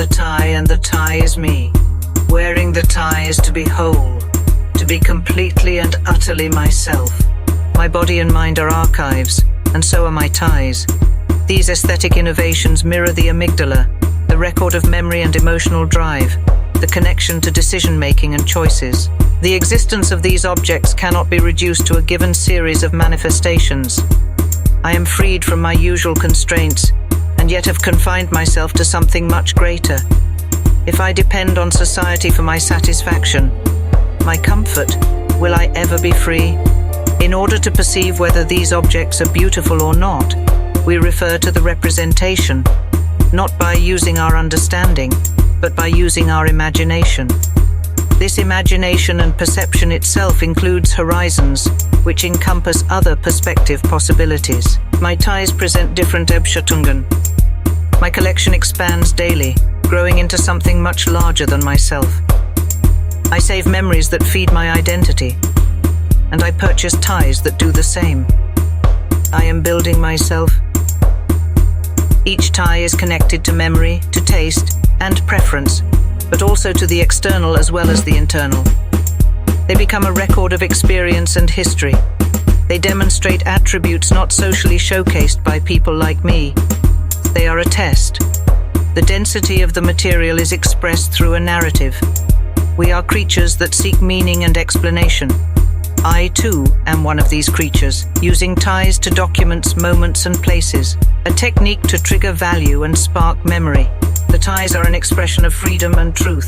the tie, and the tie is me. Wearing the tie is to be whole, to be completely and utterly myself. My body and mind are archives, and so are my ties. These aesthetic innovations mirror the amygdala, the record of memory and emotional drive, the connection to decision-making and choices. The existence of these objects cannot be reduced to a given series of manifestations. I am freed from my usual constraints, and yet have confined myself to something much greater. If I depend on society for my satisfaction, my comfort, will I ever be free? In order to perceive whether these objects are beautiful or not, we refer to the representation, not by using our understanding, but by using our imagination. This imagination and perception itself includes horizons, which encompass other perspective possibilities. My ties present different Erbschattungen. My collection expands daily, growing into something much larger than myself. I save memories that feed my identity, and I purchase ties that do the same. I am building myself. Each tie is connected to memory, to taste, and preference, but also to the external as well as the internal. They become a record of experience and history. They demonstrate attributes not socially showcased by people like me. They are a test. The density of the material is expressed through a narrative. We are creatures that seek meaning and explanation. I, too, am one of these creatures, using ties to document moments and places, a technique to trigger value and spark memory. The ties are an expression of freedom and truth,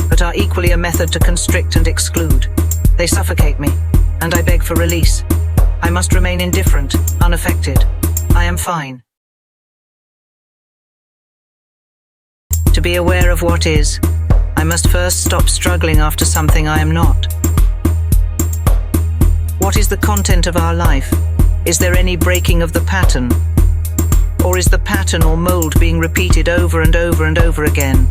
but are equally a method to constrict and exclude. They suffocate me, and I beg for release. I must remain indifferent, unaffected. I am fine. To be aware of what is, I must first stop struggling after something I am not. What is the content of our life? Is there any breaking of the pattern? Or is the pattern or mold being repeated over and over and over again?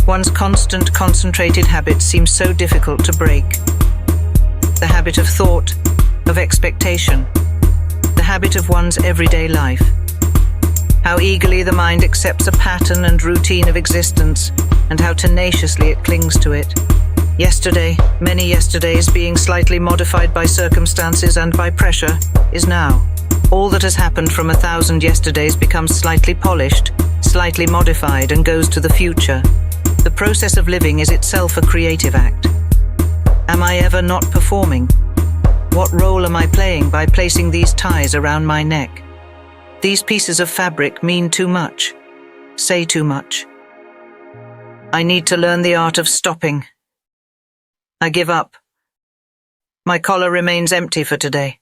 One's constant, concentrated habits seem so difficult to break. The habit of thought, of expectation, the habit of one's everyday life. How eagerly the mind accepts a pattern and routine of existence, and how tenaciously it clings to it. Yesterday, many yesterdays being slightly modified by circumstances and by pressure, is now. All that has happened from 1,000 yesterdays becomes slightly polished, slightly modified, and goes to the future. The process of living is itself a creative act. Am I ever not performing? What role am I playing by placing these ties around my neck? These pieces of fabric mean too much, say too much. I need to learn the art of stopping. I give up. My collar remains empty for today.